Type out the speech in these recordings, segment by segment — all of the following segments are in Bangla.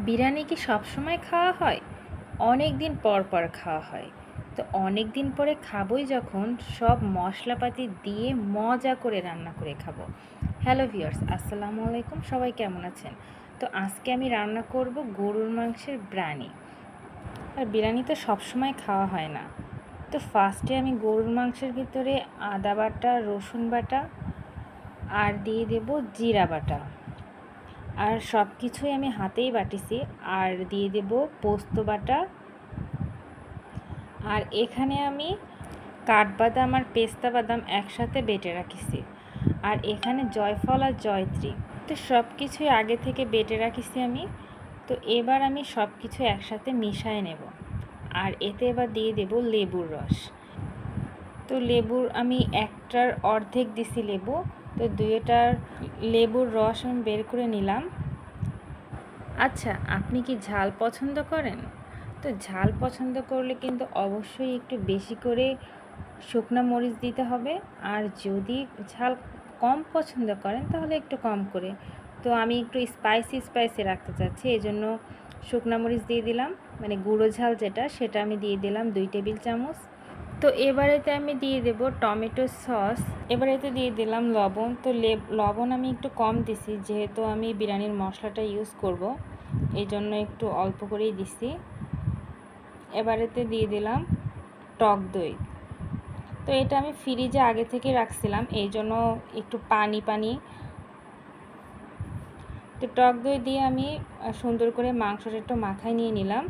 বিরিয়ানি কি সবসময় খাওয়া হয়? অনেক দিন পর পর খাওয়া হয়। তো অনেক দিন পরে খাবোই যখন, সব মশলাপাতি দিয়ে মজা করে রান্না করে খাবো। হ্যালো ভিউয়ার্স, আসসালামু আলাইকুম। সবাই কেমন আছেন? তো আজকে আমি রান্না করব গরুর মাংসের বিরিয়ানি। আর বিরিয়ানি তো সবসময় খাওয়া হয় না। তো ফার্স্টে আমি গরুর মাংসের ভিতরে আদা বাটা, রসুন বাটা আর দিয়ে দেব জিরা বাটা। আর সব কিছুই আমি হাতেই বাটিছি। আর দিয়ে দেব পোস্ত বাটা। আর এখানে আমি কাঠবাদাম আর পেস্তা বাদাম একসাথে বেটে রাখিছি। আর এখানে জয়ফল আর জয়ত্রী, তো সব কিছুই আগে থেকে বেটে রাখিছি আমি। তো এবার আমি সব কিছু একসাথে মিশায় নেব। আর এতে এবার দিয়ে দেব লেবুর রস। তো লেবুর আমি একটার অর্ধেক দিছি লেবু। তো দুইটার লেবুর রস আমি বের করে নিলাম। আচ্ছা, আপনি কি ঝাল পছন্দ করেন? তো ঝাল পছন্দ করলে কিন্তু অবশ্যই একটু বেশি করে শুকনো মরিচ দিতে হবে। আর যদি ঝাল কম পছন্দ করেন তাহলে একটু কম করে। তো আমি একটু স্পাইসি স্পাইসি রাখতে চাচ্ছি, এই জন্য শুকনো মরিচ দিয়ে দিলাম, মানে গুঁড়ো ঝাল যেটা, সেটা আমি দিয়ে দিলাম 2 টেবিল চামচ। তো এবারেতে আমি দিয়ে দেব টমেটো সস। এবারেতে দিয়ে দিলাম লবণ। তো লবণ আমি একটু কম দিছি, যেহেতু আমি বিরিয়ানির মশলাটা ইউজ করব, এই জন্য একটু অল্প করেই দিছি। এবারেতে দিয়ে দিলাম টক দই। তো এটা আমি ফ্রিজে আগে থেকে রাখছিলাম, এই জন্য একটু পানি পানি। তো টক দই দিয়ে আমি সুন্দর করে মাংসটা একটু মাখায় নিয়ে নিলাম।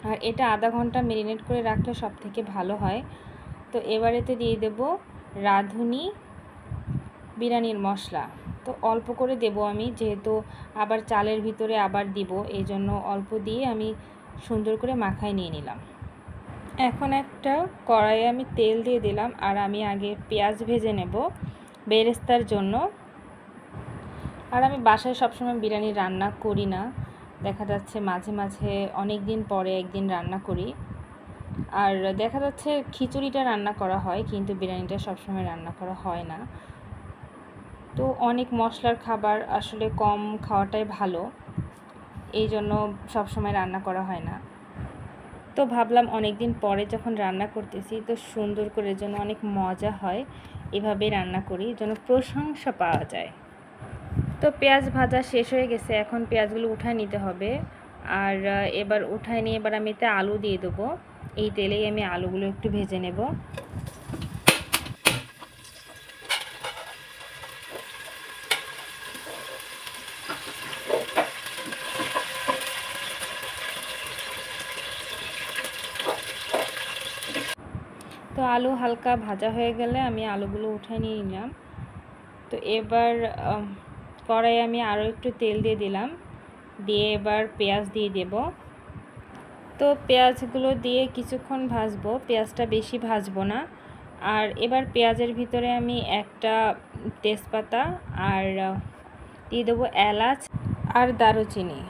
আর এটা আধা ঘন্টা ম্যারিনেট করে রাখলে সব থেকে ভালো হয়। তো এবারেতে দিয়ে দেব রাঁধুনি বিরিয়ানির মশলা। তো অল্প করে দেব আমি, যেহেতু আবার চালের ভিতরে আবার দিব, এই জন্য অল্প দিয়ে আমি সুন্দর করে মাখায় নিয়ে নিলাম। এখন একটা কড়াইয়ে আমি তেল দিয়ে দিলাম। আর আমি আগে পেঁয়াজ ভেজে নেব বেরেস্তার জন্য। আর আমি বাসায় সবসময় বিরিয়ানি রান্না করি না, দেখা যাচ্ছে মাঝে মাঝে অনেক দিন পরে একদিন রান্না করি। আর দেখা যাচ্ছে খিচুড়িটা রান্না করা হয়, কিন্তু বিরিয়ানিটা সবসময় রান্না করা হয় না। তো অনেক মশলার খাবার আসলে কম খাওয়াটাই ভালো, এই জন্য সবসময় রান্না করা হয় না। তো ভাবলাম অনেক দিন পরে যখন রান্না করতেছি, তো সুন্দর করে যেন অনেক মজা হয়, এভাবে রান্না করি যেন প্রশংসা পাওয়া যায়। তো পেঁয়াজ ভাজা শেষ হয়ে গেছে, এখন পেঁয়াজগুলো উঠায় নিতে হবে। আর এবার উঠায় নিয়ে এবার আমি এতে আলু দিয়ে দেবো। এই তেলেই আমি আলুগুলো একটু ভেজে নেব। তো আলু হালকা ভাজা হয়ে গেলে আমি আলুগুলো উঠায় নিয়ে নিলাম। তো এবার কড়াইয়ে আমি আরও একটু তেল দিয়ে দিলাম, দিয়ে এবার পেঁয়াজ দিয়ে দেব। তো পেঁয়াজগুলো দিয়ে কিছুক্ষণ ভাজবো, পেঁয়াজটা বেশি ভাজবো না। আর এবার পেঁয়াজের ভিতরে আমি একটা তেজপাতা আর দিয়ে দেবো এলাচ আর দারুচিনি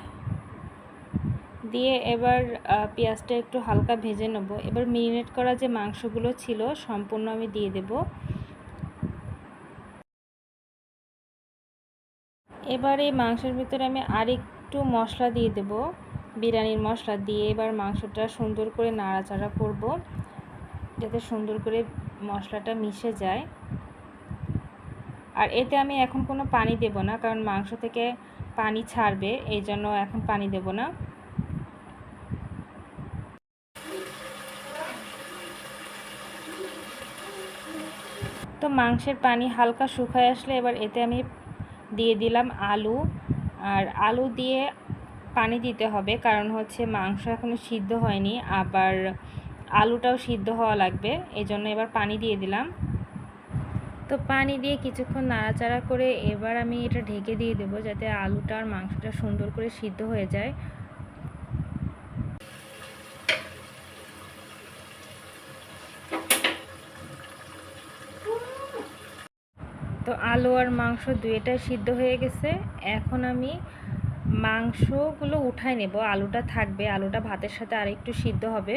দিয়ে এবার পেঁয়াজটা একটু হালকা ভেজে নেব। এবার ম্যারিনেট করা যে মাংসগুলো ছিল সম্পূর্ণ আমি দিয়ে দেব। এবার এই মাংসের ভিতরে আমি আরেকটু মশলা দিয়ে দেব, বিরিয়ানির মশলা দিয়ে এবার মাংসটা সুন্দর করে নাড়াচাড়া করব, যাতে সুন্দর করে মশলাটা মিশে যায়। আর এতে আমি এখন কোনো পানি দেব না, কারণ মাংস থেকে পানি ছাড়বে, এই জন্য এখন পানি দেব না। তো মাংসের পানি হালকা শুকায় আসলে এবার এতে আমি দিয়ে দিলাম আলু। আর আলু দিয়ে পানি দিতে হবে, কারণ হচ্ছে মাংস এখনও সিদ্ধ হয়নি, আবার আলুটাও সিদ্ধ হওয়া লাগবে, এই জন্য এবার পানি দিয়ে দিলাম। তো পানি দিয়ে কিছুক্ষণ নাড়াচাড়া করে এবার আমি এটা ঢেকে দিয়ে দেবো, যাতে আলুটা আর মাংসটা সুন্দর করে সিদ্ধ হয়ে যায়। তো আলু আর মাংস দুইটাই সিদ্ধ হয়ে গেছে। এখন আমি মাংসগুলো উঠায় নেব, আলুটা থাকবে, আলুটা ভাতের সাথে আরেকটু সিদ্ধ হবে।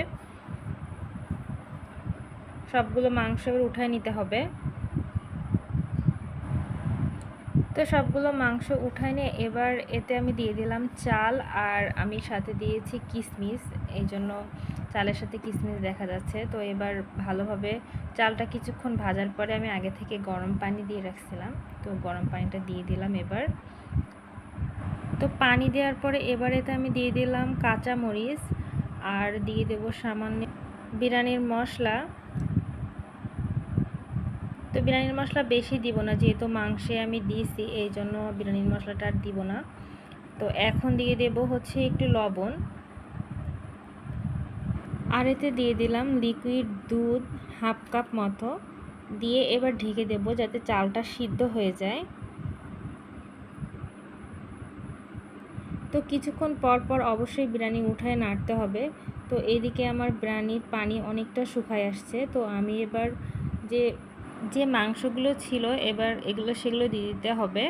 সবগুলো মাংস এবার উঠায় নিতে হবে। তো সবগুলো মাংস উঠায় নিয়ে এবার এতে আমি দিয়ে দিলাম চাল, আর আমি সাথে দিয়েছি কিশমিশ, এই জন্য চালের সাথে কিশমিশ দেখা যাচ্ছে। তো এবার ভালোভাবে চালটা কিছুক্ষণ ভাজার পরে আমি আগে থেকে গরম পানি দিয়ে রাখছিলাম, তো গরম পানিটা দিয়ে দিলাম এবার। তো পানি দেওয়ার পরে এবার এতে আমি দিয়ে দিলাম কাঁচা মরিচ, আর দিয়ে দেবো সামান্য বিরিয়ানির মশলা। তো বিরিয়ানির মশলা বেশি দিব না, যেহেতু মাংসে আমি দিয়েছি, এই জন্য বিরিয়ানির মশলাটা আর দিব না। তো এখন দিয়ে দেব হচ্ছে একটু লবণ, আর এতে দিয়ে দিলাম লিকুইড দুধ হাফ কাপ মতো, দিয়ে এবার ঢেকে দেব যাতে চালটা সিদ্ধ হয়ে যায়। তো কিছুক্ষণ পর পর অবশ্যই বিরিয়ানি উঠায় নাড়তে হবে। তো এইদিকে আমার বিরিয়ানির পানি অনেকটা শুকায় আসছে, তো আমি এবার যে যে মাংসগুলো ছিল এবার সেগুলো দিয়ে দিতে হবে।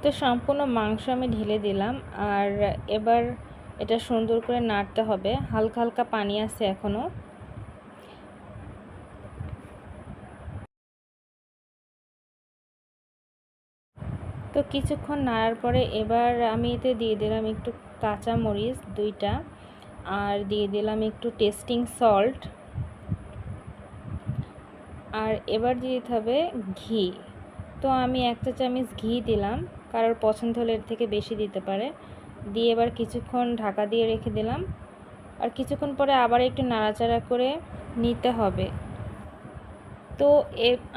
তো সম্পূর্ণ মাংস আমি ঢেলে দিলাম, আর এবার এটা সুন্দর করে নাড়তে হবে। হালকা হালকা পানি আছে এখনও। তো কিছুক্ষণ নাড়ার পরে এবার আমি এতে দিয়ে দিলাম একটু কাঁচা মরিচ 2টা, আর দিয়ে দিলাম একটু টেস্টিং সল্ট, আর এবার দিয়ে দিতে হবে ঘি। তো আমি 1 চা চামচ ঘি দিলাম, কারোর পছন্দ হলে এর থেকে বেশি দিতে পারে। দিয়ে এবার কিছুক্ষণ ঢাকা দিয়ে রেখে দিলাম, আর কিছুক্ষণ পরে আবার একটু নাড়াচাড়া করে নিতে হবে। তো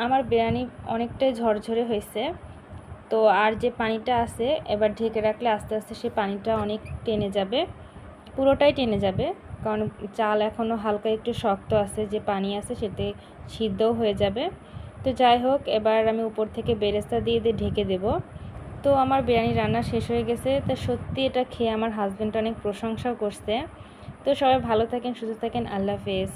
আমার বিরিয়ানি অনেকটাই ঝরঝরে হয়েছে। তো আর যে পানিটা আছে এবার ঢেকে রাখলে আস্তে আস্তে সে পানিটা অনেক টেনে যাবে, পুরোটাই টেনে যাবে, কারণ চাল এখনও হালকা একটু শক্ত আছে, যে পানি আছে সেতে সিদ্ধও হয়ে যাবে। তো যাই হোক, এবার আমি উপর থেকে বেরেস্তা দিয়ে ঢেকে দেব। তো আমার বিরিয়ানি রান্না শেষ হয়ে গেছে। তো সত্যি এটা খেয়ে আমার হাজব্যান্ড অনেক প্রশংসাও করছে। তো সবাই ভালো থাকেন, সুস্থ থাকেন, আল্লাহ হাফেজ।